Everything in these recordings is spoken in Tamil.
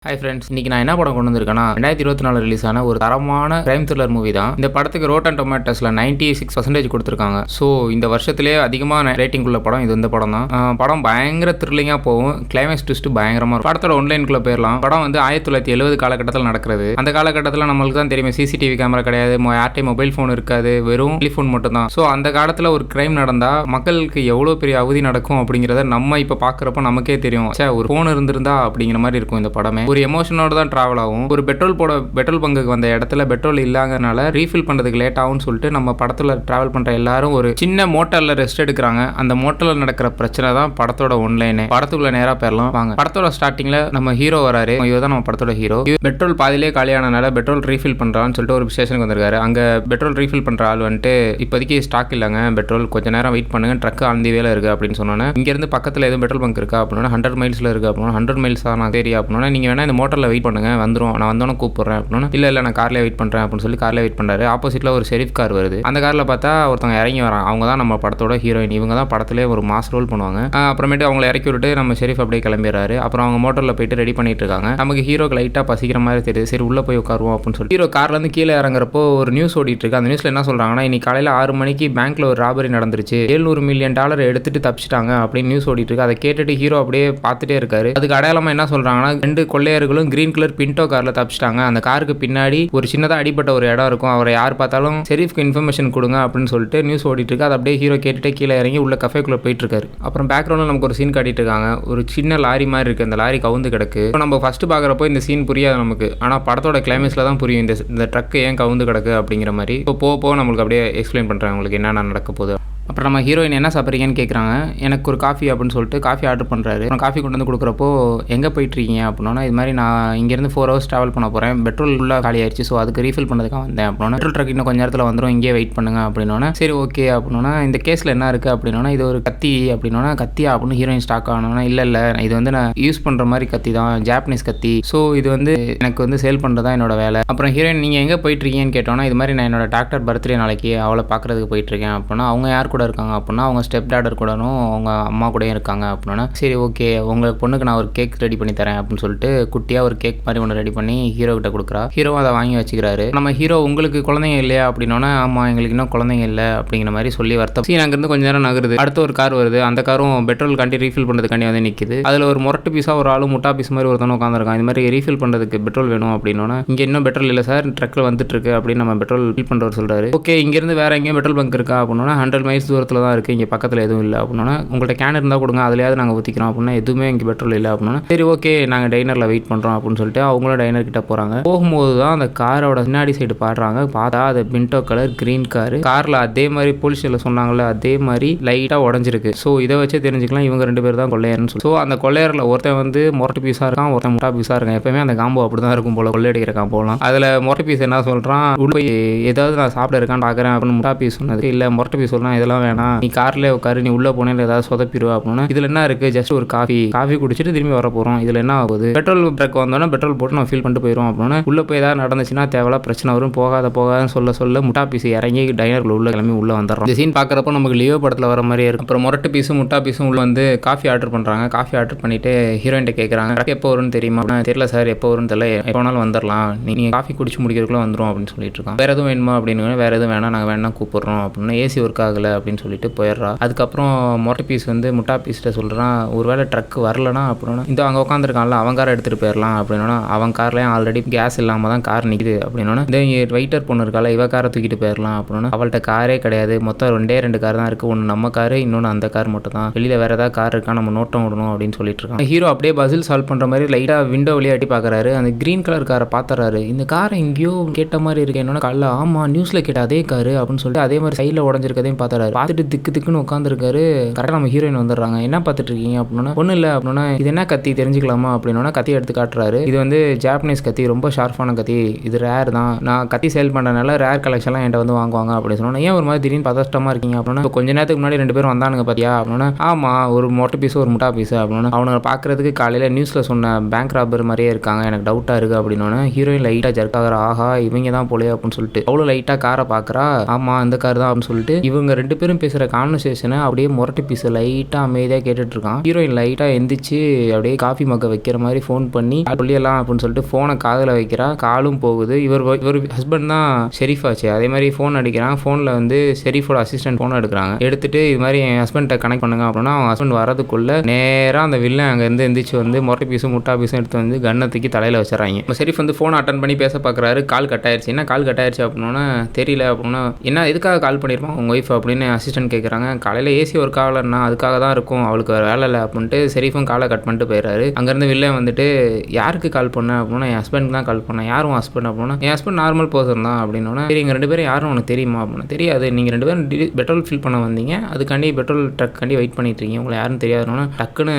ஹாய் ஃப்ரெண்ட்ஸ், இன்னைக்கு நான் என்ன படம் கொண்டு வந்திருக்கேன்னா 2024 ரிலீஸ் ஆன ஒரு தரமான கிரைம் த்ரில்லர் மூவி தான். இந்த படத்துக்கு ரோட்டன் டொமேட்டோஸ்ல 96% கொடுத்துருக்காங்க. ஸோ இந்த வருஷத்திலே அதிகமாக ரேட்டிங் உள்ள படம் இது. இந்த படம் தான். படம் பயங்கர த்ரில்லிங்காக போகும். கிளைமேக்ஸ் ட்விஸ்ட் பயங்கரமாக இருக்கும். படத்தோட ஒன்லைனுக்குள்ள போயிடலாம். படம் வந்து 1970 காலகட்டத்தில் நடக்கிறது. அந்த காலகட்டத்தில் நம்மளுக்கு தான் தெரியுமே, சிசிடிவி கேமரா கிடையாது, யார்ட்டையும் மொபைல் ஃபோன் இருக்காது, வெறும் டெலிஃபோன் மட்டும் தான். ஸோ அந்த காலத்தில் ஒரு கிரைம் நடந்தால் மக்களுக்கு எவ்வளோ பெரிய அவதி நடக்கும் அப்படிங்கிறத நம்ம இப்போ பார்க்குறப்ப நமக்கே தெரியும். ஒரு ஃபோன் இருந்திருந்தா அப்படிங்கிற மாதிரி இருக்கும் இந்த படமே. ஒரு எமோஷனோட தான் டிராவல் ஆகும். ஒரு பெட்ரோல் பங்குக்கு வந்த இடத்துல பெட்ரோல் இல்லாதனால ரீஃபில் பண்றதுக்கு லேட் ஆகும்னு சொல்லிட்டு நம்ம படத்துல டிராவல் பண்ற எல்லாரும் ஒரு சின்ன மோட்டர்ல ரெஸ்ட் எடுக்கிறாங்க. அந்த மோட்டர்ல நடக்கிற பிரச்சனை தான் படத்தோட ஒன்லைன். படத்துக்குள்ள நேரா போயிடலாம் வாங்க. படத்தோட ஸ்டார்டிங்ல நம்ம ஹீரோ வராரு. இவர்தான் நம்ம படத்தோட ஹீரோ. பெட்ரோல் பாதியிலே காலியானனால பெட்ரோல் ரீஃபில் பண்றான்னு சொல்லிட்டு ஒரு ஸ்டேஷனுக்கு வந்திருக்காரு. அங்க பெட்ரோல் ரீஃபில் பண்ற ஆள் வந்துட்டு, இப்போதைக்கு ஸ்டாக் இல்லைங்க, பெட்ரோல் கொஞ்ச நேரம் வெயிட் பண்ணுங்க, ட்ரக் ஆந்தி வேலை இருக்கு அப்படின்னு சொன்னோன்னே, இங்க இருந்து பக்கத்துல எதுவும் பெட்ரோல் பங்க் இருக்கா அப்படின்னா 100 மைல்ஸ்ல இருக்கு அப்படின்னா 100 மைல்ஸ் தான் சரி அப்படின்னா, நீங்க வேணா இந்த மோட்டர்ல வெயிட் பண்ணுங்க, வந்துடும், நான் வந்தோன்னு கூப்பிடுறேன் அப்படின்னா, இல்லை நான் கார்லேயே வெயிட் பண்ணுறேன் அப்படின்னு சொல்லி கார்லேயே வெயிட் பண்ணுறாரு. ஆப்போசிட்டில் ஒரு ஷெரீஃப் கார் வருது. அந்த காரில் பார்த்தா ஒருத்தவங்க இறங்கி வராங்க. அவங்க தான் நம்ம படத்தோட ஹீரோயின். இவங்க தான் படத்திலே ஒரு மாஸ் ரோல் பண்ணுவாங்க. அப்புறமேட்டு அவங்களை இறக்கி விட்டு நம்ம ஷெரீஃப் அப்படியே கிளம்பிடுறாரு. அப்புறம் அவங்க மோட்டரில் போயிட்டு ரெடி பண்ணிட்டு இருக்காங்க. நமக்கு ஹீரோக்கு லைட்டாக பசிக்கிற மாதிரி தெரியுது. சரி உள்ள போய் உட்காருவோம் அப்படின்னு சொல்லி ஹீரோ கார்லேருந்து கீழே இறங்குறப்போ ஒரு நியூஸ் ஓடிட்டு இருக்கு. அந்த நியூஸில் என்ன சொல்கிறாங்கன்னா, இன்னைக்கு காலையில் 6 மணிக்கு பேங்க்ல ஒரு ராபரி நடந்துருச்சு, $700 மில்லியன் எடுத்துட்டு தப்பிச்சிட்டாங்க அப்படின்னு நியூஸ் ஓடிட்டு இருக்கு. அதை கேட்டுட்டு ஹீரோ அப்படியே பார்த்துட்டே இருக்காரு. அதுக்கு அடையாளமாக என்ன சொல்கிறாங்கன்னா, 2 கொள்ளையர்களும் கிரீன் கலர் பின்டோ கார்ல தப்பிச்சிட்டாங்க. அந்த காருக்கு பின்னாடி ஒரு சின்னதா அடிப்பட்ட ஒரு இடம் இருக்கும். அவரை யார் பார்த்தாலும் ஷெரீஃப்க்கு இன்ஃபர்மேஷன் கொடுங்க அப்படின்னு சொல்லிட்டு நியூஸ் ஓடிட்டு இருக்கு. அது அப்படியே ஹீரோ கேட்டுட்டே கீழே இறங்கி உள்ள கஃபேக்குள்ள போயிட்டு இருக்காரு. அப்புறம் பேக்ரவுண்ட்ல நமக்கு ஒரு சீன் காட்டிட்டு இருக்காங்க. ஒரு சின்ன லாரி மாதிரி இருக்கு. அந்த லாரி கவுந்து கிடக்கு. நம்ம ஃபர்ஸ்ட் பாக்குறப்போ இந்த சீன் புரியாது நமக்கு. ஆனா படத்தோட கிளைமேக்ஸ்ல தான் புரியும் இந்த ட்ரக் ஏன் கவுந்து கிடக்கு அப்படிங்கிற மாதிரி. போக நம்மளுக்கு அப்படியே எக்ஸ்பிளைன் பண்றாங்க உங்களுக்கு என்னென்ன நடக்க போகுது. அப்புறம் நம்ம ஹீரோயின் என்ன சாப்பிட்றீங்கன்னு கேட்குறாங்க. எனக்கு ஒரு காஃபி அப்படின்னு சொல்லிட்டு காஃபி ஆர்டர் பண்ணுறாரு. அப்புறம் காஃபி கொண்டு வந்து கொடுக்குறப்போ, எங்கே போயிட்டுருக்கீங்க அப்படின்னா, இது மாதிரி நான் இங்கேருந்து 4 ஹவர்ஸ் ட்ராவல் பண்ண போகிறேன், பெட்ரோல் ஃபுல்லாக காலி ஆயிடுச்சு, ஸோ அதுக்கு ரீஃபில் பண்ணுறதுக்காக வந்தேன் அப்படின்னா, பெட்ரோல் ட்ரக் இன்னும் கொஞ்சம் நேரத்தில் வந்துடும், இங்கே வெயிட் பண்ணுங்க அப்படின்னா, சரி ஓகே அப்படின்னா, இந்த கேஸில் என்ன இருக்குது அப்படின்னா, இது ஒரு கத்தி அப்படின்னா, கத்தியா அப்படின்னு ஹீரோயின் ஸ்டாக் ஆகணும்னா, இல்லை இது வந்து நான் யூஸ் பண்ணுற மாதிரி கத்தி தான், ஜாப்பனீஸ் கத்தி, ஸோ இது வந்து எனக்கு வந்து சேல் பண்ணுறதா என்னோட வேலை. அப்புறம் ஹீரோயின் நீங்கள் எங்கே போயிட்டுருக்கீங்கன்னு கேட்டோன்னா, இது மாதிரி நான் என்னோட டாக்டர் பர்த்டே நாளைக்கு, அவளை பார்க்குறதுக்கு போயிட்டுருக்கேன் அப்படின்னா, அவங்க யார் கூட இருக்காங்க அப்படின்னா, அவங்க ஸ்டெப் டாடர் கூடனும் அவங்க அம்மா கூடயும் இருக்காங்க அப்படின்னா, சரி ஓகே உங்கள் பொண்ணுக்கு நான் ஒரு கேக் ரெடி பண்ணி தரேன் அப்படின்னு சொல்லிட்டு குட்டியாக ஒரு கேக் மாதிரி ஒன்று ரெடி பண்ணி ஹீரோ கிட்ட கொடுக்குறா. ஹீரோ அதை வாங்கி வச்சுக்கிறாரு. நம்ம ஹீரோ உங்களுக்கு குழந்தைங்க இல்லையா அப்படின்னா, ஆமாம் எங்களுக்கு இன்னும் குழந்தைங்க இல்லை அப்படிங்கிற மாதிரி சொல்லி வருத்தம். சீன் அங்கேருந்து கொஞ்சம் நேரம் நகருது. அடுத்த ஒரு கார் வருது. அந்த காரும் பெட்ரோல் கண்டி ரீஃபில் பண்ணுறதுக்காண்டி வந்து நிற்குது. அதில் ஒரு முரட்டு பீஸாக ஒரு ஆளும் முட்டா பீஸ் மாதிரி ஒருத்தவங்க உட்காந்துருக்கான். இது மாதிரி ரீஃபில் பண்ணுறதுக்கு பெட்ரோல் வேணும் அப்படின்னா, இங்கே இன்னும் பெட்ரோல் இல்லை சார், ட்ரக்கில் வந்துட்டு இருக்கு அப்படின்னு நம்ம பெட்ரோல் ஃபில் பண்ணுறவர் சொல்கிறாரு. ஓகே இங்கேருந்து வேற எங்கேயும் பெட்ரோல் பங்க் இருக்கா அப்படின்னா, 100 மைல்ஸ் தூரத்தில் தான் இருக்குது, இங்கே பக்கத்தில் எதுவும் இல்லை அப்படின்னா, உங்கள்கிட்ட கேன் இருந்தால் கொடுங்க, அதுலையாவது நாங்கள் ஊற்றிக்கிறோம் அப்படின்னா, எதுவுமே இங்கே பெட்ரோல் இல்லை அப்படின்னா, சரி ஓகே நாங்கள் டைனரில் வெயிட் பண்ணுறோம் அப்படின்னு சொல்லிட்டு அவங்களும் டைனர் கிட்ட போகிறாங்க. போகும்போது தான் அந்த காரோட பின்னாடி சைடு பாடுறாங்க. பார்த்தா அது பின்டோ கலர் கிரீன் காரில் அதே மாதிரி போலீஸில் சொன்னாங்கல்ல, அதே மாதிரி லைட்டாக உடஞ்சிருக்கு. ஸோ இதை வச்சு தெரிஞ்சுக்கலாம் இவங்க 2 பேர் தான் கொள்ளையர்னு சொல்லி. ஸோ அந்த கொள்ளையரில் ஒருத்தன் வந்து மொரட்டு பீஸாக இருக்கான், ஒருத்தன் முட்டா பீஸாக இருக்கான். எப்பவுமே அந்த காம்போ அப்படி தான் இருக்கும் போல, கொள்ளையடிக்கிற காம்போலாம். அதில் மொரட்டு பீஸ் என்ன சொல்கிறான், உள்ள போய் ஏதாவது நான் சாப்பிட இருக்கான்னு பார்க்குறேன் அப்படின்னு முட்டா பீஸ் சொன்னது. இல்லை மொரட்டு பீஸ் சொல்லலாம், இதெல்லாம் வேணாம், நீ கார்லேயே உட்காரு, நீ உள்ள போனேன் ஏதாவது சொதப்பிடுவா அப்படின்னா, இதுல என்ன இருக்கு, ஜஸ்ட் ஒரு காஃபி குடிச்சிட்டு திரும்பி வர போறோம், இதுல என்ன ஆகுது, பெட்ரோல் ட்ரக் வந்தோன்னா பெட்ரோல் போட்டு நம்ம ஃபீல் பண்ணிட்டு போயிடும் அப்படின்னா, உள்ள போய் ஏதாவது நடந்துச்சுன்னா தேவையில்ல பிரச்சனை வரும், போகாதுன்னு சொல்ல முட்டா பீஸ் இறங்கி டைனர்ல உள்ள கிளம்பி உள்ள வந்துடுறோம். இந்த சீன் பார்க்குறப்போ நமக்கு லியோ படத்தில் வர மாதிரியே இருக்கும். அப்புறம் முரட்டு பீஸும் முட்டா பீஸும் உள்ள வந்து காஃபி ஆர்டர் பண்றாங்க. காஃபி ஆர்டர் பண்ணிட்டு ஹீரோயின்ட்ட கேட்குறாங்க, ட்ரக் எப்போ வரும்னு தெரியுமா? தெரியல சார், எப்போ வரும்னு தெரியல, எப்போ வேணாலும் வந்துடலாம், நீங்க காஃபி குடிச்சு முடிக்கிறதுக்குள்ள வந்துடும் அப்படின்னு சொல்லிட்டு இருக்கான். வேற எதுவும் வேணுமா அப்படின்னு, வேற எதுவும் வேணாம், நாங்கள் வேணா கூப்பிடுறோம் அப்படின்னா, ஏசி ஒர்க் ஆகலை அப்படின்னு சொல்லிட்டு போயிடுறா. அதுக்கப்புறம் முரட்டு பீஸ் வந்து முட்டா பீஸ்ட்ட சொல்கிறான், ஒருவேளை ட்ரக் வரலனா அப்படின்னா, இந்த அங்கே உட்காந்துருக்கான்ல அவன் காரை எடுத்துகிட்டு போயிடலாம் அப்படின்னா, அவன் கார்லேயும் ஆல்ரெடி கேஸ் இல்லாமல் தான் கார் நிற்குது அப்படின்னா, இந்த வெயிட்டர் பொண்ணு இருக்கால இவ காரை தூக்கிட்டு போயிடலாம் அப்படின்னா, அவள்கிட்ட காரே கிடையாது, மொத்தம் 2 கார் தான் இருக்குது, ஒன்று நம்ம காரு இன்னொன்று அந்த கார் மட்டும் தான், வெளியில் வேறு ஏதாவது கார் இருக்கா நம்ம நோட்டம் விடணும் அப்படின்னு சொல்லிட்டு இருக்கான். ஹீரோ அப்படியே பசில் சால்வ் பண்ணுற மாதிரி லைட்டாக விண்டோ வழியாக எட்டி பார்க்குறாரு. அந்த கிரீன் கலர் காரை பார்த்துறாரு. இந்த காரை எங்கேயோ கேட்ட மாதிரி இருக்கு என்னன்னா, காலைல ஆமாம் நியூஸில் கேட்ட அதே காரு அப்படின்னு சொல்லிட்டு அதே மாதிரி சைடில் உடஞ்சிருக்கதையும் பார்த்துறாரு. பார்த்துட்டு திக்குன்னு உட்காந்துருக்காரு. கரெக்டாக நம்ம ஹீரோயின் வந்துடுறாங்க. என்ன பார்த்துட்டு இருக்கீங்க அப்படின்னா, ஒன்றும் இல்லை அப்படின்னா, இது என்ன கத்தி தெரிஞ்சுக்கலாமா அப்படின்னா, கத்தி எடுத்து காட்டுறாரு. இது வந்து ஜாப்பனீஸ் கத்தி, ரொம்ப ஷார்ப்பான கத்தி, இது ரேர் தான், நான் கத்தி சேல் பண்ணுறதுனால ரேர் கலெக்ஷன்லாம் என்கிட்ட வந்து வாங்குவாங்க அப்படின்னு சொன்னா, ஏன் ஒரு மாதிரி திடீர்னு பதஷ்டமாக இருக்கீங்க அப்படின்னா, இப்போ கொஞ்ச நேரத்துக்கு முன்னாடி 2 பேரும் வந்தானுங்க பார்த்தியா அப்படின்னா, ஆமாம் ஒரு மொட்டை பீஸு ஒரு முட்டா பீஸு அப்படின்னா, அவனை பார்க்குறதுக்கு காலையில் நியூஸில் சொன்ன பேங்க் ராபர் மாதிரியே இருக்காங்க, எனக்கு டவுட்டாக இருக்குது அப்படின்னா, ஹீரோயின் லைட்டாக ஜர்க் ஆகிற, ஆஹா இவங்க தான் போலையே அப்படின்னு சொல்லிட்டு அவ்வளோ லைட்டாக காரை பார்க்குறா. ஆமாம் இந்த கார் தான் அப்படின்னு சொல்லிட்டு இவங்க 2 பேரும் பேசுகிற கான்வர்சேஷனை அப்படியே முரட்டு பீஸ் லைட்டாக அமைதியாக கேட்டுட்டு இருக்கான். ஹீரோயின் லைட்டாக எந்திரிச்சு அப்படியே காஃபி மக்க வைக்கிற மாதிரி ஃபோன் பண்ணி சொல்லிடலாம் அப்படின்னு சொல்லிட்டு ஃபோனை காதில் வைக்கிறா. காலும் போகுது. இவர் ஹஸ்பண்ட் தான் ஷெரீஃப் ஆச்சு. அதே மாதிரி ஃபோன் அடிக்கிறான். ஃபோனில் வந்து ஷெரீஃபோட அசிஸ்டன்ட் ஃபோன் எடுக்கிறாங்க. எடுத்துட்டு இது மாதிரி என் ஹஸ்பண்ட்டை கனெக்ட் பண்ணுங்க அப்படின்னா அவங்க ஹஸ்பண்ட் வரதுக்குள்ள நேராக அந்த வில்லன் அங்கேருந்து எந்திரிச்சு வந்து முரட்டு பீஸும் முட்டா பீஸும் எடுத்து வந்து கன்னத்துக்கு தலையில் வச்சுறாங்க. நம்ம ஷெரீஃப் வந்து ஃபோன் அட்டன் பண்ணி பேச பார்க்குறாரு. கால் கட் ஆயிடுச்சு. என்ன கால் கட் ஆயிடுச்சு அப்படின்னா தெரியல அப்படின்னா என்ன எதுக்காக கால் பண்ணியிருப்பான் உங்கள் ஒய்ஃப் அப்படின்னு அசிஸ்டன்ட் கேட்குறாங்க. காலையில் ஏசி ஒர்க் ஆகலைன்னா அதுக்காக தான் இருக்கும், அவளுக்கு வேலை இல்லை அப்படின்ட்டு ஷெரீஃபும் காலை கட் பண்ணிட்டு போயிடுறாரு. அங்கேருந்து வில்லன் வந்துட்டு யாருக்கு கால் பண்ண அப்படின்னா என் ஹஸ்பண்ட் தான் கால் பண்ணேன். யாரும் ஹஸ்பண்ட் அப்படின்னா என் ஹஸ்பண்ட் நார்மல் பர்சன் தான் அப்படின்னா சரி எங்கள் 2 பேரும் யாரும் உனக்கு தெரியுமா அப்படின்னா தெரியாது, நீங்கள் 2 பேரும் பெட்ரோல் ஃபில் பண்ண வந்தீங்க, அதுக்காண்டி பெட்ரோல் ட்ரக்காண்டி வெயிட் பண்ணிட்டு இருக்கீங்க, உங்களை யாரும் தெரியாதுன்னா டக்குன்னு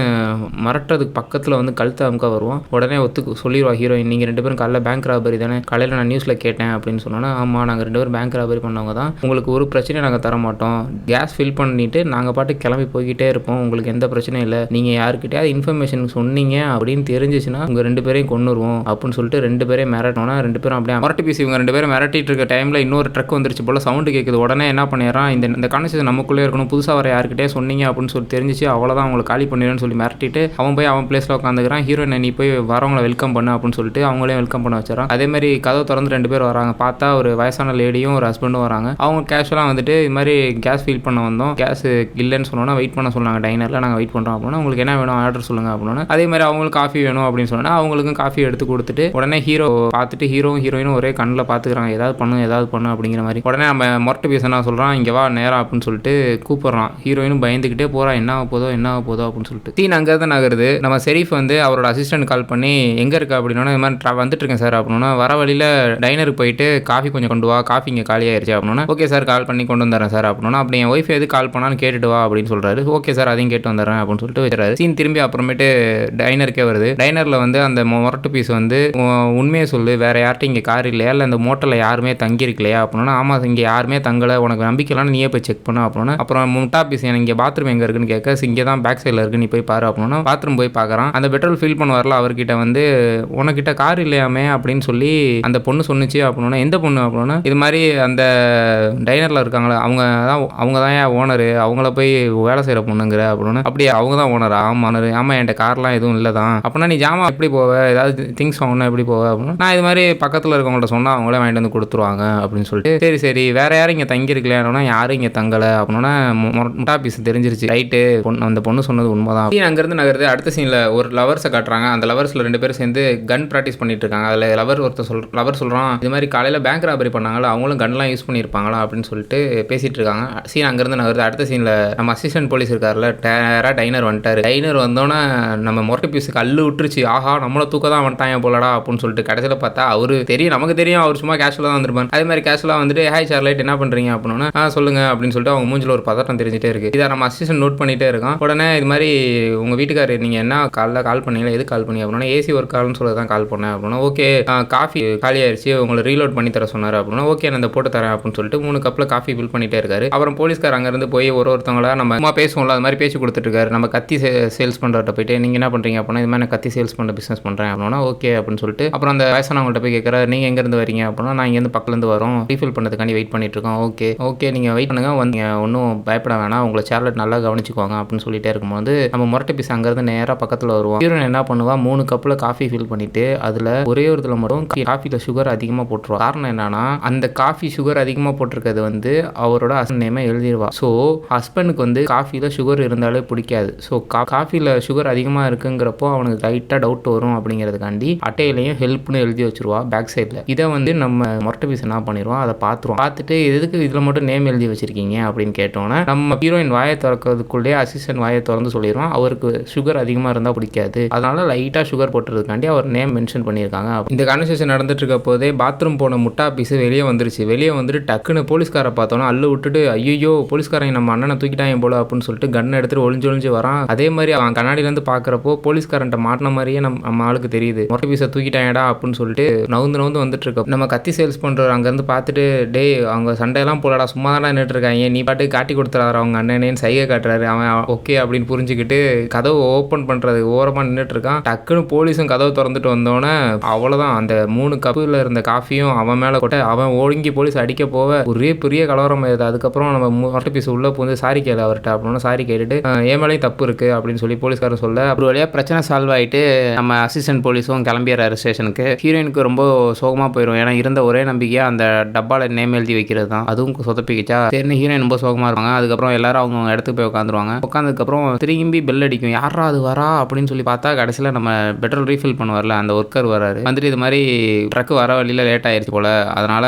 மரட்டுறதுக்கு பக்கத்தில் வந்து கழுத்து அமுக்க வருவோம். உடனே சொல்லிடுவா ஹீரோயின் நீங்கள் 2 பேரும் காலையில் பேங்க் ராபரி தானே, காலையில் நான் நியூஸில் கேட்டேன் அப்படின்னு சொன்னோன்னா ஆமாம் நாங்கள் 2 பேரும் பேங்க் ராபரி பண்ணவங்க தான், உங்களுக்கு ஒரு பிரச்சனையும் நாங்கள் தர மாட்டோம், கேஸ் ஃபில் பண்ணிட்டு நாங்கள் பாட்டு கிளம்பி போய்கிட்டே இருப்போம், உங்களுக்கு எந்த பிரச்சனையும் இல்லை, நீங்கள் யாருக்கிட்டையாவது இன்ஃபர்மேஷன் சொன்னீங்க அப்படின்னு தெரிஞ்சிச்சுன்னா உங்கள் 2 பேரையும் கொண்டுருவோம் அப்படின்னு சொல்லிட்டு 2 பேரையும் மிரட்டோன்னா 2 பேரும் அப்படியே மரட்டு பீஸ் இவங்க 2 பேரும் மிரட்டிட்டு இருக்க டைமில் இன்னொரு ட்ரக் வந்துருச்சு போல சவுண்டு கேட்குது. உடனே என்ன பண்ணிடுறான் இந்த கான்வர்சேஷன் நமக்குள்ளே இருக்கணும், புதுசாக வர யாருக்கிட்டே சொன்னீங்க அப்படின்னு சொல்லி தெரிஞ்சிச்சு அவ்வளோதான் அவங்களை காலி பண்ணிடுன்னு சொல்லி மிரட்டிட்டு அவன் போய் அவன் பிளேஸில் உட்காந்துக்கிறான். ஹீரோயின் நீ போய் வரவங்களை வெல்கம் பண்ணு அப்படின்னு சொல்லிட்டு அவங்களையும் வெல்கம் பண்ண வச்சிடறான். அதே மாதிரி கதவை திறந்து 2 பேர் வராங்க. பார்த்தா ஒரு வயசான லேடியும் ஒரு ஹஸ்பண்டும் வராங்க. அவங்க கேஷுவலாக வந்துட்டு இது மாதிரி கேஸ் ஃபில் பண்ண வந்தோம், கேஸ் இல்லைன்னு சொன்னோன்னா வெயிட் பண்ண சொன்னாங்க டைனரில், நாங்கள் வெயிட் பண்ணுறோம் அப்படின்னா உங்களுக்கு என்ன வேணும் ஆர்டர் சொல்லுங்கள் அப்படின்னா அதே மாதிரி அவங்களுக்கு காஃபி வேணும் அப்படின்னு சொன்னால் அவங்களுக்கும் காஃபி எடுத்து கொடுத்துட்டு உடனே ஹீரோ பார்த்துட்டு ஹீரோயினும் ஒரே கண்ணில் பார்த்துக்கிறாங்க ஏதாவது பண்ணு அப்படிங்கிற மாதிரி. உடனே நம்ம மொரட்டு பேச சொல்கிறான் இங்கே வா நேரம் அப்படின்னு சொல்லிட்டு கூப்பிட்றான். ஹீரோயினும் பயந்துக்கிட்டே போகிறான் என்ன ஆக போதோ அப்படின்னு சொல்லிட்டு. சீன் அங்கே தான் நகருது. நம்ம ஷெரீஃப் வந்து அவரோட அசிஸ்டன்ட் கால் பண்ணி எங்கே இருக்கா அப்படின்னா இது மாதிரி வந்துட்டு இருக்கேன் சார் அப்படின்னா வர வழியில் டைனருக்கு போயிட்டு காஃபி கொஞ்சம் கொண்டு வா, காஃபி இங்கே காலியாயிருச்சு அப்படின்னா ஓகே சார் கால் பண்ணி கொண்டு வந்துடுறேன் சார் அப்படின்னா அப்படி என் ஒய்ஃப் எது கால் பண்ணாலும் கேட்டுட்டு வா அப்படின்னு சொல்கிறாரு. ஓகே சார் அதையும் கேட்டு வந்துடுறேன் அப்படின்னு சொல்லிட்டு வச்சுறாரு. சீன் திரும்பி அப்புறமேட்டு டைனருக்கே வருது. டைனரில் வந்து அந்த மொரட்டு பீஸ் வந்து உண்மையை சொல்லு வேற யார்கிட்ட இங்கே கார் இல்லையா இல்லை இந்த மோட்டரில் யாருமே தங்கியிருக்கலையா அப்படின்னா ஆமாம் இங்கே யாருமே தங்கலை, உனக்கு நம்பிக்கைலாம் நீயே போய் செக் பண்ணு அப்படின்னா அப்புறம் முட்டா பீஸ் இங்கே பாத்ரூம் எங்கே இருக்குன்னு கேட்க இங்கே தான் பேக் சைடில் இருக்கு நீ போய் பாரு அப்படின்னா பாத்ரூம் போய் பார்க்குறான். அந்த பெட்ரோல் ஃபில் பண்ண வரல அவர்கிட்ட வந்து உனக்கிட்ட கார் இல்லையாமே அப்படின்னு சொல்லி அந்த பொண்ணு சொன்னிச்சு அப்படின்னா எந்த பொண்ணு அப்படின்னா இது மாதிரி அந்த டைனரில் இருக்காங்களே அவங்க தான் ஏன் ஓனரு, அவங்கள போய் வேலை செய்கிற பொண்ணுங்கிற அப்படின்னா அப்படியே அவங்க தான் ஓனர். ஆமாம் என்கிட்ட கார்லாம் எதுவும் இல்லை தான் அப்படின்னா நீ ஜாமா எப்படி போவ ஏதாவது திங்ஸ் வாங்கணும் எப்படி போவ அப்படின்னா நான் இது மாதிரி பக்கத்தில் இருக்கவங்கள்ட்ட சொன்னால் அவங்களே வாங்கிட்டு வந்து கொடுத்துருவாங்க அப்படின்னு சொல்லிட்டு சரி வேற யாரும் இங்கே தங்கியிருக்கலையா யாரும் இங்கே தங்கலை அப்படின்னா முட்டா பீஸ் தெரிஞ்சிருச்சு ரைட்டு அந்த பொண்ணு சொன்னது உண்மைதான். அங்கேருந்து நகருது. அடுத்த சீனில் ஒரு லவர்ஸை காட்டுறாங்க. அந்த லவர்ஸில் 2 பேரும் சேர்ந்து கன் ப்ராக்டிஸ் பண்ணிட்டு இருக்காங்க. அதில் லவர் சொல்கிறான் இது மாதிரி காலையில் பேங்க் ராபரி பண்ணாங்களா அவங்களும் கன்லாம் யூஸ் பண்ணியிருப்பாங்களா அப்படின்னு சொல்லிட்டு பேசிட்டு இருக்காங்க. சீன் அங்கேருந்து நகருது. அடுத்த சீனில் நம்ம அசிஸ்டன்ட் போலீஸ் இருக்கார்ல டேரா டைனர் வந்துட்டாரு. டைனர் வந்தோன்னே நம்ம மொரட்டு பீஸுக்கு அள்ளு விட்டுருச்சு. ஆஹா நம்மளை தூக்க தான் வந்துட்டாங்க போலடா அப்படின்னு சொல்லிட்டு கடைசியில் பார்த்தா அவரு நமக்கு தெரியும் அவர் சும்மா கேஷுவலாக தான் வந்துருப்பான். அதே மாதிரி கேஷுவலாக வந்துட்டு ஹாய் சார்லைட் என்ன பண்ணுறீங்க அப்படின்னா சொல்லுங்க அப்படின்னு சொல்லிட்டு அவங்க மூஞ்சில் ஒரு பதட்டம் தெரிஞ்சிட்டே இருக்கு. இதை நம்ம அசிஸ்டன்ட் நோட் பண்ணிட்டே இருக்கான். உடனே இது மாதிரி உங்கள் வீட்டுக்காரர் நீங்கள் என்ன கால் பண்ணீங்களா எது கால் பண்ணி அப்படின்னா ஏசி ஒர்க் ஆகுன்னு சொல்லி தான் கால் பண்ணேன் அப்படின்னா ஓகே காஃபி காலி ஆயிடுச்சு உங்களை ரீலோட் பண்ணி தர சொன்னார் அப்படின்னா ஓகே நான் இந்த போட்டு தரேன் அப்படின்னு சொல்லிட்டு 3 கப்பில் காஃபி ஃபில் பண்ணிட்டே இருக்காரு. அப்புறம் போலீஸ்கார் அங்கேருந்து போய் ஒருத்தவங்களா நம்ம பேசுவோம்ல அது மாதிரி பேச்சு கொடுத்துட்டு இருக்காரு. நம்ம கத்தி சேல்ஸ் பண்ணுறட்ட போயிட்டு நீங்கள் என்ன பண்ணுறீங்க அப்படின்னா இது மாதிரி நான் கத்தி சேல்ஸ் பண்ணுற பிஸ்னஸ் பண்ணுறேன் அப்படின்னா ஓகே அப்படின்னு சொல்லிட்டு அப்புறம் அந்த வயசானவங்கள்ட்ட போய் கேட்குறாரு நீங்கள் எங்கேருந்து வரீங்க அப்படின்னா நான் இங்கேருந்து பக்கத்துலேருந்து வரோம் ரீஃபில் பண்ணுறதுக்காண்டி வெயிட் பண்ணிட்டு இருக்கோம். ஓகே நீங்கள் வெயிட் பண்ணுங்க வந்து ஒன்றும் பயப்பட வேணாம் உங்களை சார்லெட் நல்லா கவனிச்சுக்குவாங்க அப்படின்னு சொல்லிட்டே இருக்கும்போது நம்ம மொரட்டு பீஸ் அங்கேருந்து நேராக பக்கத்தில் வருவோம். ஹீரோயின் என்ன பண்ணுவா 3 கப்பில் காஃபி ஃபில் பண்ணிட்டு அதில் ஒரே ஒரு இதில் மட்டும் காஃபியில் சுகர் அதிகமாக போட்டுருவா. காரணம் என்னன்னா அந்த காஃபி சுகர் அதிகமாக போட்டிருக்கிறது வந்து அவரோட ஹஸ்பண்ட் நேமை எழுதிடுவா. ஸோ ஹஸ்பண்டுக்கு வந்து காஃபியில் சுகர் இருந்தாலே பிடிக்காது. ஸோ காஃபியில் சுகர் அதிகமாக இருக்குங்கிறப்போ அவனுக்கு லைட்டாக டவுட் வரும் அப்படிங்கிறதுக்காண்டி அட்டையிலையும் ஹெல்ப்னு எழுதி வச்சிருவா பேக் சைடில். இதை வந்து நம்ம மொரட்டு பீஸ் என்ன பண்ணிடுவோம் அதை பார்த்துட்டு எதுக்கு இதில் மட்டும் நேம் எழுதி வச்சிருக்கீங்க அப்படின்னு கேட்டோன்னே நம்ம ஹீரோயின் வாயை திறக்கிறதுக்குள்ளே அசிஸ்டன்ட் வாயை திறந்து சொல்லிடுவான் அவருக்கு சுகர் அதிகமாக இருந்தால் பிடிக்காது அதனால லைட்டாக சுகர் போட்டுறதுக்காண்டி அவர் நேம் மென்ஷன் பண்ணியிருக்காங்க. இந்த கான்வர்சேஷன் நடந்துட்டு இருக்க போதே பாத்ரூம் போன முட்டா பீஸ் வெளியே வந்துருச்சு. வெளியே வந்துட்டு டக்குன்னு போலீஸ்காரை பார்த்தோன்னா அள்ளு விட்டுட்டு ஐயோ போலீஸ்காரங்க நம்ம அண்ணனை தூக்கிட்டாங்க போல அப்படின்னு சொல்லிட்டு கன் எடுத்துட்டு ஒளிஞ்சு வரான். அதே மாதிரி அவன் கண்ணாடியிலேருந்து பார்க்குறப்போ போலீஸ்காரன்ட்ட மாட்டின மாதிரியே நம்ம ஆளுக்கு தெரியுது. மொட்டை பீஸை தூக்கிட்டாங்கடா அப்படின்னு சொல்லிட்டு நவுந்து வந்துட்டு இருக்க நம்ம கத்தி சேல்ஸ் பண்ணுறவர் அங்கேருந்து பார்த்துட்டு டே அவங்க சண்டையெல்லாம் போலடா சும்மா தான் நின்றுட்டு இருக்காங்க நீ பாட்டு காட்டி கொடுத்துறாரு அவங்க அண்ணனேன்னு சைகை காட்டுறாரு. அவன் ஓகே அப்படின்னு புரிஞ்சுக்கிட்டு கதவு ஓப்பன் பண்ணுறது ஓரமாக நின்றுட்டு இருக்கான். டக்குன்னு போலீஸும் கதவு திறந்துட்டு வந்தோடனே அவ்வளோதான் அந்த 3 கப்பில் இருந்த காஃபியும் அவன் மேலே கொட்ட அவன் ஒழுங்கி போலீஸ் அடிக்க போக ஒரே பெரிய கலவரம் ஆயிடுது. அதுக்கப்புறம் அதுக்கப்புறம் நம்ம மொரட்டு பீஸ் உள்ள வந்து சாரி கேளு அவர்கிட்ட அப்படின்னு சாரி கேட்டுட்டு என் மேலேயும் தப்பு இருக்கு அப்படின்னு சொல்லி போலீஸ்காரர் சொல்ல ஒரு வழியா பிரச்சனை சால்வ் ஆயிட்டு நம்ம அசிஸ்டன்ட் போலீஸும் கிளம்பிடுறாரு ஸ்டேஷனுக்கு. ஹீரோயினுக்கு ரொம்ப சோகமா போயிடும். ஏன்னா இருந்த ஒரே நம்பிக்கையா அந்த டப்பால நேம் எழுதி வைக்கிறது தான். அதுவும் சொதப்பிக்கிச்சா சரின்னு ஹீரோயின் ரொம்ப சோகமா இருப்பாங்க. அதுக்கப்புறம் எல்லாரும் அவங்க இடத்துக்கு போய் உட்காந்துருவாங்க. உட்காந்ததுக்கப்புறம் திரும்பி பெல் அடிக்கும். யாரா அது வரா அப்படின்னு சொல்லி பார்த்தா கடைசியில் நம்ம பெட்ரோல் ரீஃபில் பண்ணுவார்ல அந்த ஒர்க்கர் வராரு. வந்துட்டு இது மாதிரி ட்ரக் வர வழியில் லேட் ஆயிடுச்சு போல, அதனால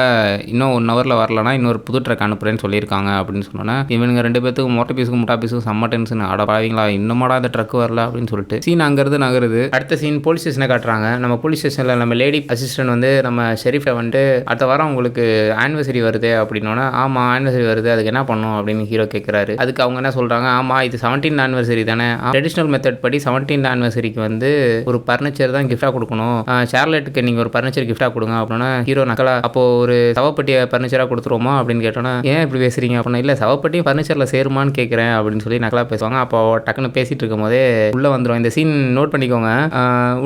இன்னும் 1 ஹவரில் வரலன்னா இன்னொரு புது ட்ரக் அனுப்புறேன்னு சொல்லியிருக்காங்க அப்படின்னு சொன்னோன்னே இவனுங்க 2 பேத்துக்கும் மொட்டை பீஸுக்கும் முட்டா பீஸுக்கும் செம்ம டென்ஷன். அட பாவீங்களா இன்னுமாடா இந்த ட்ரக் வரல அப்படின்னு சொல்லிட்டு சீன் அங்கேருந்து நகருது. அடுத்த சீன் போலீஸ் ஸ்டேஷனை காட்டுறாங்க. நம்ம போலீஸ் ஸ்டேஷனில் நம்ம லேடி அசிஸ்டன்ட் வந்து நம்ம ஷெரீஃபை வந்துட்டு அடுத்த வாரம் உங்களுக்கு ஆனிவர்சரி வருது அப்படின்னோன்னா ஆமாம் ஆனிவர்சரி வருது அதுக்கு என்ன பண்ணும் அப்படின்னு ஹீரோ கேட்குறாரு. அதுக்கு அவங்க என்ன சொல்கிறாங்க, ஆமாம் இது 17th ஆனிவர்சரி தானே, ட்ரெடிஷ்னல் மெத்தட் படி 17th ஆனிவர்சரிக்கு வந்து ஒரு பர்னிச்சர் தான் கிஃப்டாக கொடுக்கணும், ஷார்லெட்டுக்கு நீங்கள் ஒரு பர்னிச்சர் கிஃப்டாக கொடுங்க அப்படின்னா ஹீரோ நக்கலா அப்போ ஒரு சவப்பட்டியை பர்னிச்சராக கொடுத்துருவோமா அப்படின்னு கேட்டோன்னா ஏன் இப்படி பேசுறீங்க அப்படின்னா இல்லை சவப்பட்டியும் பர்னிச்சரில் சேருமான்னு கேட்குறேன் அப்படின்னு சொல்லி நக்கலா பேசுவாங்க. அப்போ டக்குன்னு பேசிட்டு இருக்கும் போதே உள்ளே வந்துடும். இந்த சீன் நோட் பண்ணிக்கோங்க.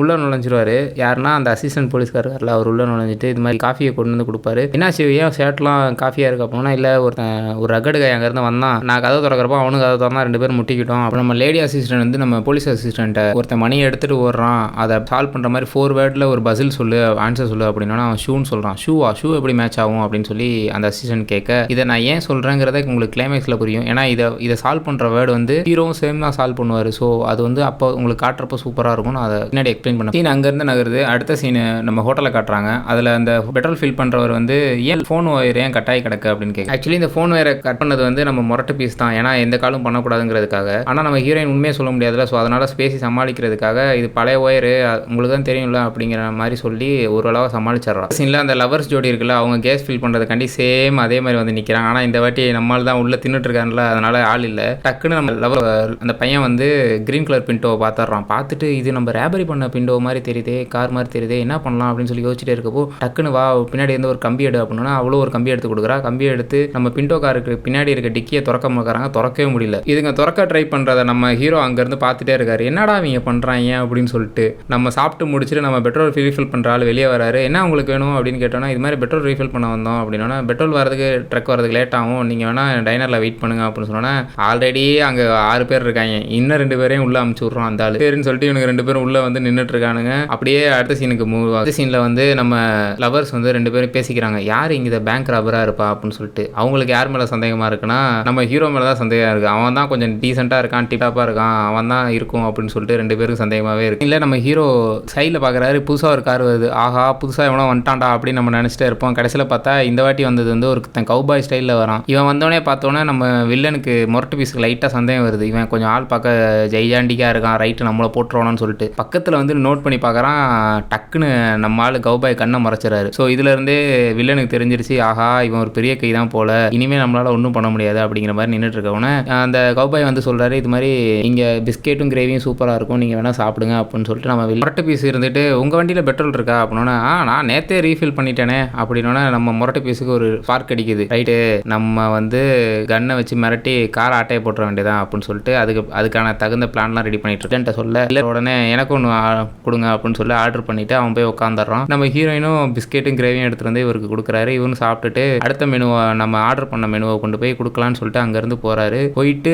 உள்ளே நுழைஞ்சிருவாரு. யாருன்னா அந்த அசிஸ்டன்ட் போலீஸ்காரர்ல அவர் உள்ளே நுழைஞ்சிட்டு இது மாதிரி காஃபியை கொண்டு வந்து கொடுப்பாரு. என்ன ஏன் ஷர்ட்லாம் காஃபியாக இருக்கு அப்படின்னா இல்லை ஒரு ரகடு கை அங்கேருந்து வந்தான், நான் கதை திறக்கிறப்போ அவனுக்கு கதை திறந்தா 2 பேரும் முட்டிக்கிட்டோம். அப்புறம் நம்ம லேடி அசிஸ்டன்ட் வந்து நம்ம போலீஸ் அசிஸ்டண்ட்டை ஒருத்தன் மணி எடுத்துகிட்டு ஓடுறான், அதை சால்வ் பண்ணுற மாதிரி 4 வேர்டில் ஒரு பதில் சொல்லு ஆன்சர் சொல்லு அப்படின்னா அவன் ஷூன்னு சொல்கிறான். ஷூ எப்படி மேட்ச் ஆகும் அப்படின்னு சொல்லி அந்த அசிஸ்டன்ட் கேட்க இதை நான் ஏன் சொல்கிறேங்கிறத உங்களுக்கு கிளைமேக்ஸில் புரியும். ஏன்னா இதை சால்வ் பண்ணுற வேர்டு வந்து ஹீரோவும் சேம் தான் சால்வ் பண்ணுவார். ஸோ அது வந்து அப்போ உங்களுக்கு காட்டுறப்போ சூப்பராக இருக்கும். நான் அதை பின்னாடி எக்ஸ்பிளைன் பண்ணேன். சீன் அங்கேருந்து நகருது. அடுத்த சீன் நம்ம ஹோட்டலில் காட்டுறாங்க. அதில் அந்த பெட்ரோல் ஃபில் பண்ணுறவர் வந்து ஏன் ஃபோன் ஒயர் ஏன் கட்டாயி கிடக்கு அப்படின்னு கேட்க ஆக்சுவலி இந்த ஃபோன் ஒயரை கட் பண்ணது வந்து நம்ம மொரட்டு பீஸ் தான். ஏன்னா எந்த காலும் பண்ணக்கூடாதுங்கிறதுக்காக. ஆனால் நம்ம ஹீரோயின் உண்மையை சொல்ல முடியாதுல்ல. ஸோ அதனால் பேசி சமாளிக்கிறதுக்காக இது பழைய ஒயரு உங்களுக்கு தான் தெரியும்ல அப்படிங்கிற மாதிரி சொல்லி ஓரளவு சமாளிச்சிடறான். சீனில் அந்த லவர்ஸ் ஜோடி இருக்குல்ல அவங்க கேஸ் ஃபில் பண்ணுறதுக்காண்டி சேம் அதே மாதிரி வந்து நிற்கிறாங்க. ஆனால் இந்த வாட்டி நம்மளால் தான் உள்ளே தின்னுட்டு இருக்காங்கல்ல அதனால ஆள் இல்லை. டக்குன்னு நம்ம லவர் அந்த பையன் வந்து கிரீன் கலர் பின்டோவை பார்த்துட்றான். பார்த்துட்டு இது நம்ம ரேபரி பண்ண பின்டோ மாதிரி தெரியுதே, கார் மாதிரி தெரியுதே, என்ன பண்ணலாம் அப்படின்னு சொல்லி யோசிச்சுட்டே இருக்கப்போ டக்குன்னு வா பின்னாடி இருந்து ஒரு கம்பி எடு அப்படின்னா அவ்வளோ ஒரு கம்பி எடுத்து கொடுக்குறா. கம்பியை எடுத்து நம்ம பின்டோ காருக்கு பின்னாடி இருக்க டிக்கியை திறக்க பார்க்குறாங்க. திறக்கவே முடியல. இதுங்க திறக்க ட்ரை பண்ணுறத நம்ம ஹீரோ அங்கேருந்து பார்த்துட்டே இருக்காரு. என்னடா இவங்க பண்ணுறாங்க அப்படின்னு சொல்லிட்டு நம்ம சாப்பிட்டு முடிச்சுட்டு நம்ம பெட்ரோல் ரீஃபில் பண்ணுற ஆள் வெளியே வராரு. என்ன உங்களுக்கு வேணும் அப்படின்னு கேட்டோன்னா இது மாதிரி பெட்ரோல் ரீஃபில் பண்ண வந்தோம் அப்படின்னா பெட்ரோல் வரதுக்கு ட்ரக் வரதுக்கு லேட் ஆகும், நீங்கள் வேணால் டைனரில் வெயிட் பண்ணுங்க அப்படின்னு சொன்னோன்னா ஆல்ரெடி அங்கே 6 பேர் இருக்காங்க, இன்னும் 2 பேரையும் உள்ளே அமுச்சு விட்றோம் அந்த ஆள் பேருன்னு சொல்லிட்டு இவனுக்கு 2 பேரும் உள்ளே வந்து நின்றுட்டு இருக்கானுங்க. அப்படியே அடுத்த சீனுக்கு மூவ் ஆகுது. சீனில் வந்து நம்ம லவர்ஸ் வந்து 2 பேரும் பேசிக்கிறாங்க. யார் இங்கே இதை பேங்க் ராபராக இருப்பா அப்படின்னு சொல்லிட்டு. அவங்களுக்கு யார் மேலே சந்தேகமாக இருக்குன்னா நம்ம ஹீரோ மேலே தான் சந்தேகம் இருக்குது. அவன் தான் கொஞ்சம் டீசெண்டாக இருக்கான், டிப்பாக இருக்கான், அவன் தான் இருக்கும் அப்படின்னு சொல்லிட்டு 2 பேருக்கு சந்தேகமாகவே இருக்குது. இல்லை நம்ம ஹீரோ சைடில் பார்க்குறாரு, புதுசாக ஒரு கார் வருது, ஆஹா புதுசாக எவனோ வந்துட்டான்டா அப்படின்னு நம்ம நினச்சிட்டே இருப்போம். கடைசியில் பார்த்தா இந்த வாட்டி வந்தது வந்து ஒரு கவுபாய் ஸ்டைலில் வரான். இவன் வந்தோடனே பார்த்தோன்னே நம்ம வில்லனுக்கு மொரட்டு பீஸுக்கு லைட்டாக சந்தேகம் வருது. இவன் கொஞ்சம் ஆள் பார்க்க ஜெய்ஜாண்டிக்காக இருக்கான், ரைட்டு நம்மளை போட்டுருவானு சொல்லிட்டு பக்கத்தில் வந்து நோட் பண்ணி பார்க்குறான். டக்குன்னு நம்ம ஆள் கவுபாய் கண்ணை மறைச்சிடறாரு. ஸோ இதுலேருந்தே வில்லனுக்கு தெரிஞ்சிருச்சு, ஆஹா இவன் ஒரு பெரிய கை தான் போல, இனிமேல் நம்மளால் ஒன்றும் பண்ண முடியாது அப்படிங்கிற மாதிரி நின்றுட்டு இருக்கவனே அந்த கவுபாய் வந்து சொல்கிறாரு இது மாதிரி இங்கே பிஸ்கெட்டும் கிரேவியும் சூப்பராக இருக்கும், நீங்கள் வேணால் சாப்பிடுங்க அப்படின்னு சொல்லிட்டு நம்ம மொரட்டு பீஸ் இருந்துட்டு உங்கள் வண்டியில் பெட்ரோல் இருக்கா அப்படின்னா நான் நேற்றே ரீஃபில் பண்ணிட்டேனே அப்படின்னா நம்ம மொரட்டு பீஸுக்கு ஒரு ஸ்பார்க் அடிக்குது. ரைட்டு நம்ம வந்து கன்னை வச்சு மிரட்டி கார் ஆட்டையை போட்டுற வேண்டியதான் அப்படின்னு சொல்லிட்டு அதுக்கான தகுந்த பிளான்லாம் ரெடி பண்ணிட்டு இருக்கேன்ட்ட சொல்ல இல்லை உடனே எனக்கு ஒன்று கொடுங்க அப்படின்னு சொல்லி ஆர்டர் பண்ணிட்டு அவன் போய் உட்காந்துடுறான். நம்ம ஹீரோயினும் பிஸ்கெட்டும் கிரேவியும் எடுத்துகிட்டு வந்து இவருக்கு கொடுக்குறாரு. இவனு சாப்பிட்டுட்டு அடுத்த மெனுவை நம்ம ஆர்டர் பண்ண மெனுவை கொண்டு போய் கொடுக்கலான்னு சொல்லிட்டு அங்கேருந்து போகிறாரு. போயிட்டு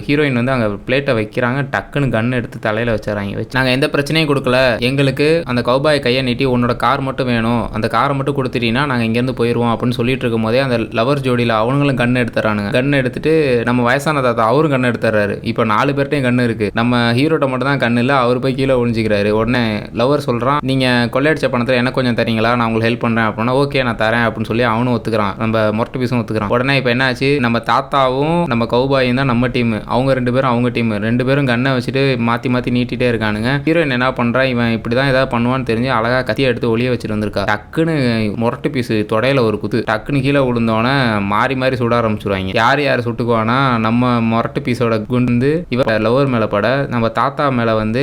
ஹீரோயின் வந்து அங்கே பிளேட்டை வைக்கிறாங்க. டக்குன்னு கன் எடுத்து தலையில் வச்சுறாங்க. நாங்கள் எந்த பிரச்சனையும் கொடுக்கல, எங்களுக்கு அந்த கவுபாய் கையை நீட்டி உன்னோட கார் மட்டும் வேணும், அந்த காரை மட்டும் கொடுத்துட்டீங்கன்னா நாங்கள் இங்கேருந்து போயிடுவோம் அப்படின்னு சொல்லிட்டு இருக்கும் போதே அந்த லவர் ஜோடியில் அவங்களும் கன் எடுத்துறானுங்க. கன் எடுத்துட்டு நம்ம வயசான தாத்தா அவரும் கன் எடுத்துறாரு. இப்போ 4 பேர்ட்டையும் கன் இருக்கு. நம்ம ஹீரோட்ட மட்டும் தான் கன் இல்லை, அவர் போய் கீழே ஒழிஞ்சிக்கிறாரு. உடனே லவர் சொல்கிறான் நீங்கள் கொள்ளையடிச்ச பணத்தில் எனக்கு கொஞ்சம் தரீங்களா, நான் உங்களுக்கு ஹெல்ப் பண்ணுறேன் அப்படின்னா ஓகே நான் தரேன் அப்படின்னு சொல்லி அவனும் ஒத்துக்கிறான். நம்ம மொரட்டு பீஸும் ஒத்துக்கிறான். உடனே இப்போ என்ன ஆச்சு, நம்ம தாத்தாவும் நம்ம கவுபாயும் தான் நம்ம டீம், அவங்க 2 பேரும் அவங்க டீம். 2 பேரும் கன்னை வச்சுட்டு மாற்றி மாற்றி நீட்டிகிட்டே இருக்கானுங்க. ஹீரோயின் என்ன பண்ணுறா, இவன் இப்படி தான் ஏதாவது பண்ணுவான்னு தெரிஞ்சு அழகாக கத்தியை எடுத்து ஒளிய வச்சுட்டு வந்திருக்கா. டக்குன்னு மொரட்டு பீஸு தொடையில ஒரு குத்து, டக்குன்னு கீழே விழுந்தோன்னே மாறி மாறி சுட ஆரம்பிச்சுருவாங்க. யார் சுட்டுக்குவானா நம்ம மொரட்டு பீஸோட குண்டு இவன் லவர் மேலே பட, நம்ம தாத்தா மேலே வந்து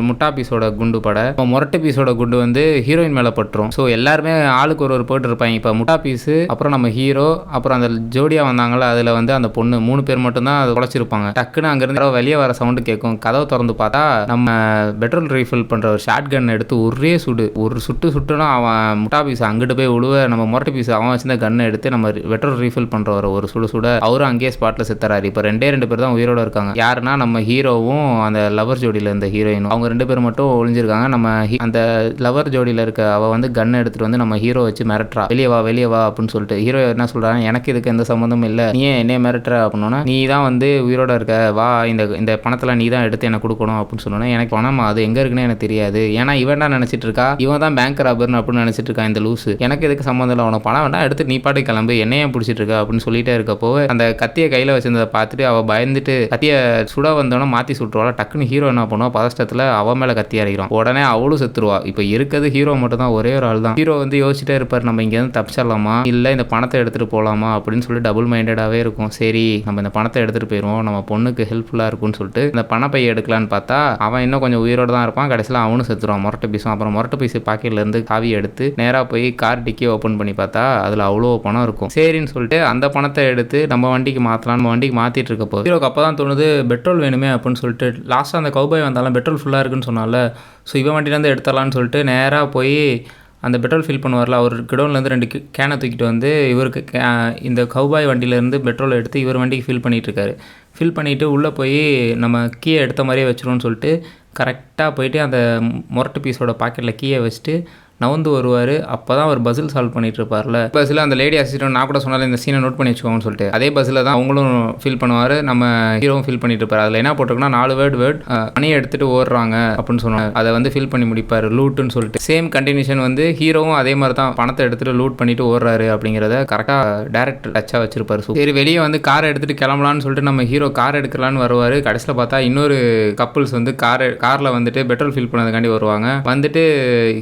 முட்டா பீஸோட குண்டு பட, மொரட்டு பீஸோட குண்டு வந்து ஹீரோயின் மேலே பட்டுரும். ஸோ எல்லாருமே ஆளுக்கு ஒரு போட்டு இருப்பாங்க. இப்போ முட்டா பீஸு, அப்புறம் நம்ம ஹீரோ, அப்புறம் அந்த ஜோடியா வந்தாங்களா அதில் வந்து அந்த பொண்ணு 3 பேர் மட்டும்தான் அதை உழைச்சிருப்பாங்க. டக்குன்னு அங்கேருந்து வெளியே வர சவுண்டு கேட்கும். கதவை திறந்து பார்த்தா நம்ம பெட்ரோல் ரீஃபில் பண்ணுற ஒரு ஷார்ட் கன் எடுத்து ஒரே ஒரு சுட்டுனா அவன் முட்டா பீஸ் அங்கிட்டு போய் விழுவ, நம்ம மொரட்டு பீஸ் அவன் வச்சிருந்த கன்னை எடுத்து நம்ம பெட்ரோல் ரீஃபில் பண்ணுற அவரை ஒரு சுட அவரும் அங்கேயே ஸ்பாட்ல செத்துறாரு. இப்போ 2 பேர் தான் உயிரோட இருக்காங்க. யாருன்னா நம்ம ஹீரோவும் அந்த லவர் ஜோடியில் இருந்த ஹீரோயினும். அவங்க 2 பேர் மட்டும் ஒளிஞ்சிருக்காங்க. நம்ம அந்த லவர் ஜோடியில் இருக்க அவ வந்து கன் எடுத்துட்டு வந்து நம்ம ஹீரோ வச்சு மிரட்டுறா, வெளியே வா அப்படின்னு சொல்லிட்டு. ஹீரோ என்ன சொல்றாங்க, எனக்கு இதுக்கு எந்த சம்மந்தமும் இல்லை, நீ ஏன் என்னைய மிரட்டுற அப்படின்னா, நீ தான் வந்து உயிரோட இருக்க, வா இந்த பணத்தில் நீ தான் எடுத்து எனக்கு கொடுக்கணும் அப்படின்னு சொன்னோன்னா, எனக்கு பணம் அது எங்கே இருக்குன்னு எனக்கு தெரியாது. ஏன்னா இவன் தான் நினச்சிட்டு இருக்கா, இவன் தான் பேங்க் ராபர்னு அப்படின்னு நினச்சிட்டு இருக்கா இந்த லூசு. எனக்கு இதுக்கு சம்மந்தம் இல்லை, உனக்கு பணம் வேண்டாம், எடுத்து நீ பாட்டு கிளம்பு, என்னையே பிடிச்சிட்டு இருக்கா அப்படின்னு சொல்லிட்டே இருக்கப்போ அந்த கத்தியை கையில் வச்சிருந்ததை பார்த்துட்டு அவள் பயந்துட்டு கத்தியை சுட வந்தோன்னா மாற்றி சுட்டுருவாள். டக்குன்னு ஹீரோ என்ன பண்ணுவா, பதஷ்டத்தில் அவன் மேலே கத்தி அரைக்கிறான். உடனே அவளும் செத்துருவா. இப்போ இருக்கிறது ஹீரோ மட்டும் தான், ஒரே ஒரு ஆள் தான். ஹீரோ வந்து யோசிச்சுட்டே இருப்பார், நம்ம இங்கேருந்து தப்பிச்சிடலாமா இல்லை இந்த பணத்தை எடுத்துகிட்டு போகலாமா அப்படின்னு சொல்லி டபுள் மைண்டடாகவே இருக்கும். சரி நம்ம இந்த பணத்தை எடுத்துகிட்டு போயிடுவோம், நம்ம பொண்ணுக்கு ஹெல்ப்ஃபுல்லாக இருக்கும்னு சொல்லிட்டு இந்த பணப்பையை எடுக்கலான்னு பார்த்தா அவன் இன்னும் கொஞ்சம் உயிரோடு தான் இருப்பான். கடைசியில் அவனும் செத்துருவான் முரட்டை பீஸும். அப்புறம் முரட்டை பீஸ் பாக்கெட்லேருந்து காவியை எடுத்து நேராக போய் கார் டிக்கி ஓப்பன் பண்ணி பார்த்தா அதில் அவ்வளோ பணம் இருக்கும். சரின்னு சொல்லிட்டு அந்த பணத்தை எடுத்து நம்ம வண்டிக்கு மாற்றலாம், நம்ம வண்டிக்கு மாற்றிட்டு இருக்க போது ஹீரோக்கு அப்போ தான் தோணுது பெட்ரோல் வேணுமே அப்படின்னு சொல்லிட்டு. லாஸ்ட்டாக அந்த கௌபாய் வந்தாலும் பெட்ரோல் ஃபுல்லாக இருக்குன்னு சொன்னால, ஸோ இவன் வண்டியிலேருந்து எடுத்துடலான்னு சொல்லிட்டு நேராக போய் அந்த பெட்ரோல் ஃபில் பண்ணுவார்ல, அவர் கிடவுன்லேருந்து 2 கேனை தூக்கிட்டு வந்து இவருக்கு இந்த கௌபாய் வண்டியிலேருந்து பெட்ரோல் எடுத்து இவர் வண்டிக்கு ஃபில் பண்ணிகிட்ருக்காரு. ஃபில் பண்ணிவிட்டு உள்ளே போய் நம்ம கீயை எடுத்த மாதிரியே வச்சிருவோன்னு சொல்லிட்டு கரெக்டாக போயிட்டு அந்த முரட்டு பீஸோட பாக்கெட்டில் கீயை வச்சுட்டு நவுந்து வருவார். அப்போ தான் அவர் பஸ்ஸில் சால்வ் பண்ணிட்டு இருப்பார்ல. பஸ்ஸில் அந்த லேடி அசிஸ்டன்ட் நான் கூட சொன்னாலும் இந்த சீனை நோட் பண்ணி வச்சுக்கோங்கன்னு சொல்லிட்டு அதே பஸ்ஸில் தான் அவங்களும் ஃபில் பண்ணுவார், நம்ம ஹீரோவும் ஃபில் பண்ணிட்டு இருப்பார். அதில் என்ன போட்டிருக்குன்னா 4 வேர்ட் மணியை எடுத்துகிட்டு ஓடுறாங்க அப்படின்னு சொன்னாங்க. அதை வந்து ஃபில் பண்ணி முடிப்பார் லூட்டுன்னு சொல்லிட்டு. சேம் கண்டினியூஷன் வந்து ஹீரோவும் அதே மாதிரி தான் பணத்தை எடுத்துகிட்டு லூட் பண்ணிட்டு ஓடுறாரு அப்படிங்கிறத கரெக்டாக டேரக்டர் டச்சாக வச்சிருப்பாரு. சரி வெளியே வந்து காரை எடுத்துகிட்டு கிளம்பலான்னு சொல்லிட்டு நம்ம ஹீரோ கார் எடுக்கலான்னு வருவார். கடைசியில் பார்த்தா இன்னொரு கப்புள்ஸ் வந்து காரில் வந்துட்டு பெட்ரோல் ஃபில் பண்ணதுக்காண்டி வருவாங்க. வந்துட்டு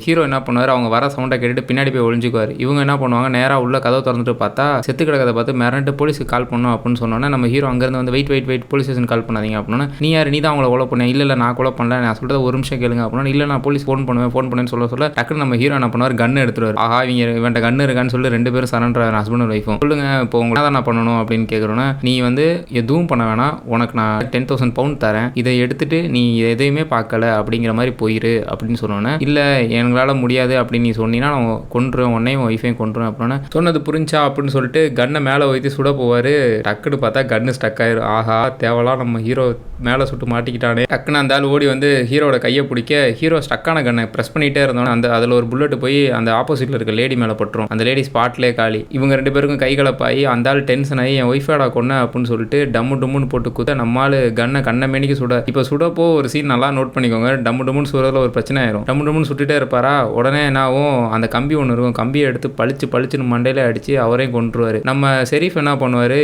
ஹீரோ என்ன பண்ணுவார், அவங்க வர சவுண்டை கேட்டுட்டு பின்னாடி போய் ஒளிஞ்சுக்குவார். இவங்க என்ன பண்ணுவாங்க, நேராக உள்ள கதவை திறந்துட்டு பார்த்தா செத்து கிடக்கிறத பார்த்து மிரண்டு போலீஸுக்கு கால் பண்ணணும் அப்படின்னு சொன்னோன்னா நம்ம ஹீரோ அங்கேருந்து வந்து வெயிட் போலீஸ் ஸ்டேஷன் கால் பண்ணாதீங்க அப்படின்னா, நீ யார், நீ தான் அவங்கள கொலை பண்ண, இல்லை நான் கொலை பண்ணல, நான் சொல்கிறத ஒரு நிமிஷம் கேளுங்க அப்படின்னா, இல்லை நான் போலீஸ் ஃபோன் பண்ணுவேன்னு சொல்ல டக்குன்னு நம்ம ஹீரோ என்ன பண்ணுவார், கன் எடுத்துருவார். ஆஹா இவன்ட்ட கன் இருக்கான்னு சொல்லி 2 பேரும் சரண்டர் ஹஸ்பண்ட் அண்ட் ஒய்ஃபும். சொல்லுங்க இப்போ உங்களை தான் நான் பண்ணணும் அப்படின்னு கேட்குறோன்னா, நீ வந்து எதுவும் பண்ண வேணாம், உனக்கு நான் 10,000 பவுண்ட் தரேன், இதை எடுத்துட்டு நீ எதையுமே பார்க்கல அப்படிங்கிற மாதிரி போயிரு அப்படின்னு சொன்னோன்னே, இல்லை எங்களால் முடியாது அப்படின்னு நீ சொன்னீங்கன்னா நான் கொன்றுவேன், உன்னையும் ஒய்ஃபையும் கொன்றுவேன் அப்படின்னா, சொன்னது புரிஞ்சா அப்படின்னு சொல்லிட்டு கன்னை மேலே வைத்து சுட போவார். டக்குன்னு பார்த்தா கன்னு ஸ்டக் ஆயிரும். ஆஹா தேவலாம் நம்ம ஹீரோ மேலே சுட்டு மாட்டிக்கிட்டானே. டக்குன்னு அந்த ஆள் ஓடி வந்து ஹீரோட கையை பிடிக்க ஹீரோ ஸ்டக்கான கன்னை ப்ரெஸ் பண்ணிகிட்டே இருந்தோன்னே அதில் ஒரு புல்லட் போய் அந்த ஆப்போசிட்டில் இருக்க லேடி மேலே பட்டுரும். அந்த லேடி ஸ்பாட்லேயே காலி. இவங்க 2 பேருக்கும் கை கலப்பாகி அந்த ஆள் டென்ஷன் ஆகி என் ஒய்ஃபேடா கொன்ன அப்படின்னு சொல்லிட்டு டம்முன்னு போட்டு குத்த நம்மால் கண்ணை மேனிக்கு சுட. இப்போ சுடப்போ ஒரு சீன் நல்லா நோட் பண்ணிக்கோங்க. டம்முன்னு சுடுறதுல ஒரு பிரச்சனை ஆயிரும். டம்முன்னு சுட்டுட்டே இருப்பாரா, உடனே என்னாவும் அந்த கம்பி ஒன்று இருக்கும், கம்பியை எடுத்து பளிச்சுன்னு மண்டையில அடித்து அவரையும் கொன்றுவார். நம்ம ஷெரீஃப் என்ன பண்ணுவார்,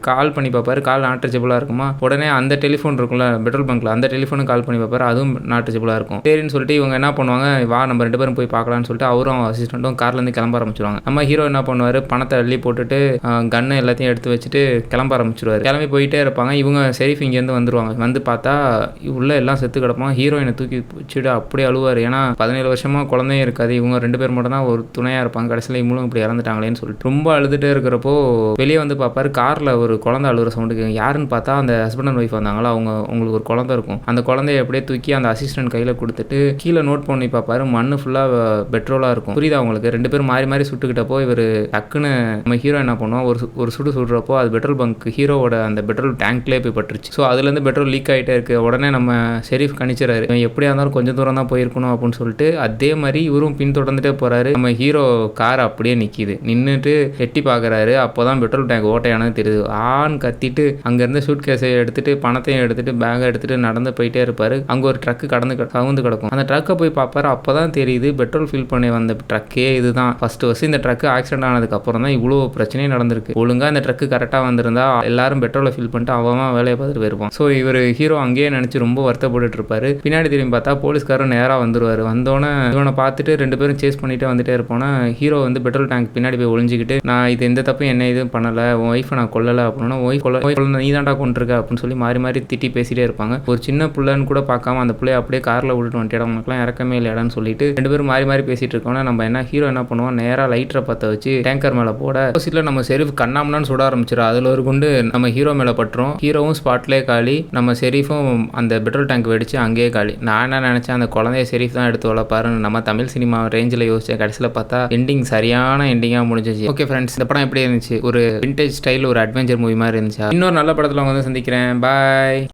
கால் பண்ணி பார்ப்பாரு, கால் நாட் ரீச்சபிளாக இருக்குமா, உடனே அந்த டெலிஃபோன் இருக்கும்ல பெட்ரோல் பங்க்கில், அந்த டெலிஃபோனும் கால் பண்ணி பார்ப்பாரு, அதுவும் நாட் ரீச்சபிளாக இருக்கும். சரின்னு சொல்லிட்டு இவங்க என்ன பண்ணுவாங்க, வா நம்ம 2 பேரும் போய் பார்க்கலான்னு சொல்லிட்டு அவரும் அசிஸ்டண்ட்டும் கார்லேருந்து கிளம்ப ஆரம்பிச்சிருவாங்க. நம்ம ஹீரோ என்ன பண்ணுவார், பணத்தை அள்ளி போட்டுட்டு கன்னு எல்லாத்தையும் எடுத்து வச்சுட்டு கிளம்ப ஆரம்பிச்சிருவார். கிளம்பி போயிட்டே இருப்பாங்க. இவங்க ஷெரீஃப் இங்கேருந்து வந்துருவாங்க. வந்து பார்த்தா உள்ள எல்லாம் செத்து கிடப்பாங்க. ஹீரோயினை தூக்கி வச்சுட்டு அப்படியே அழுவார். ஏன்னா 17 வருஷமாக குழந்தையும் இருக்காது, இவங்க 2 பேர் மட்டும் தான் ஒரு துணையாக இருப்பாங்க. கடைசியில் இவங்களும் இப்படி இறந்துட்டாங்களேன்னு சொல்லிட்டு ரொம்ப அழுதுகிட்டே இருக்கிறப்போ வெளியே வந்து பார்ப்பாரு, காரில் ஒரு குழந்தை அழுகிற சவுண்டுக்கு. யாருன்னு பார்த்தா அந்த ஹஸ்பண்ட் அண்ட் ஒய்ஃப் வந்தாங்களா, அவங்களுக்கு ஒரு குழந்தை இருக்கும். அந்த குழந்தைய அப்படியே தூக்கி அந்த அசிஸ்டன்ட் கையில் கொடுத்துட்டு கீழே நோட் பண்ணி பார்ப்பாரு, மண்ணு ஃபுல்லாக பெட்ரோலாக இருக்கும். புரியுதா அவங்களுக்கு? 2 பேரும் மாறி சுட்டுக்கிட்டப்போ இவர் டக்குன்னு நம்ம ஹீரோ என்ன பண்ணுவோம், ஒரு சுடுறப்போ அது பெட்ரோல் பங்க் ஹீரோவோட அந்த பெட்ரோல் டேங்க்லேயே போய் பட்டுருச்சு. ஸோ அதுலேருந்து பெட்ரோல் லீக் ஆகிட்டே இருக்குது. உடனே நம்ம ஷெரீஃப் கணிச்சிடறாரு, எப்படியா இருந்தாலும் கொஞ்சம் தூரம் தான் போயிருக்கணும் அப்படின்னு சொல்லிட்டு. அதே மாதிரி இவரும் பின்தொடர்ந்துட்டே போகிறாரு. நம்ம ஹீரோ கார் அப்படியே நிற்கிது, நின்றுட்டு எட்டி பார்க்குறாரு. அப்போ தான் பெட்ரோல் டேங்க் ஓட்டையானது தெரியுது. ஆன்னு கத்திட்டு அங்கேருந்து சூட் கேஸை எடுத்துகிட்டு பணத்தையும் எடுத்துகிட்டு பேக்கை எடுத்துகிட்டு நடந்து போயிட்டே இருப்பார். அங்கே ஒரு ட்ரக்கு கவுந்து கிடக்கும். அந்த ட்ரக்கை போய் பார்ப்பாரு. அப்போ தான் தெரியுது பெட்ரோல் ஃபில் பண்ணி வந்த ட்ரக்கே இதுதான். ஃபஸ்ட்டு இந்த ட்ரக்கு ஆக்சிடென்ட் ஆனதுக்கப்புறம் தான் இவ்வளோ பிரச்சனையும் நடந்திருக்கு. ஒழுங்காக இந்த ட்ரக்கு கரெக்டாக வந்திருந்தா எல்லாரும் பெட்ரோலை ஃபில் பண்ணிட்டு அவன் வேலையை பார்த்துட்டு போயிருப்பான். ஸோ இவர் ஹீரோ அங்கேயே நினச்சி ரொம்ப வருத்தப்பட்டு இருப்பார். பின்னாடி திரும்பி பார்த்தா போலீஸ்காரர் நேராக வந்துருவார். வந்தோன்னே இவனை பார்த்துட்டு 2 பேரும் சேஸ் பண்ணிட்டு வந்துட்டே இருப்போன்னா ஹீரோ வந்து பெட்ரோல் டேங்க் பின்னாடி போய் ஒளிஞ்சிக்கிட்டு, நான் இது எந்த தப்பும் என்ன இதுவும் பண்ணலை, உன் ஒய்ஃபை நான் கொல்லலை அப்படின்னா, ஒய்ஃப் நீ தாண்டா கொண்டிருக்க அப்படின்னு சொல்லி மாறி திட்டி பேசிட்டே இருப்பாங்க. ஒரு சின்ன பிள்ளைன்னு கூட பார்க்காம அந்த பிள்ளைய அப்படியே காரில் விட்டுட்டு வந்துட்டு அவங்களுக்குலாம் இறக்கமே இல்லை இடம்னு சொல்லிட்டு 2 பேரும் மாறி பேசிட்டு இருக்கோன்னா நம்ம என்ன ஹீரோ என்ன பண்ணுவோம், நேராக லைட்டரை பற்ற வச்சு டேங்கர் மேலே போட ஆப்போசிட்டில் நம்ம ஷெரீஃப் கண்ணாமனான்னு சுட ஆரம்பிச்சிடும். அதில் ஒரு குண்டு நம்ம ஹீரோ மேலே பட்டுரும். ஹீரோவும் ஸ்பாட்லேயே காலி, நம்ம ஷெரீஃபும் அந்த பெட்ரோல் டேங்க் வெடிச்சு அங்கேயே காலி. நான் என்ன நினச்சேன், அந்த குழந்தைய ஷெரீஃப் தான் எடுத்து வளர்ப்பாருன்னு. நம்ம தமிழ் சினிமா பண்ணலாம் ரேஞ்சில் யோசிச்சேன். கடைசியில் பார்த்தா எண்டிங் சரியான எண்டிங்காக முடிஞ்சிச்சு. ஓகே ஃப்ரெண்ட்ஸ், இந்த படம் எப்படி இருந்துச்சு? ஒரு விண்டேஜ் ஸ்டைல் ஒரு அட்வென்ச்சர் மூவி மாதிரி இருந்துச்சா? இன்னொரு நல்ல படத்தில் வந்து சந்திக்கிறேன். பாய்.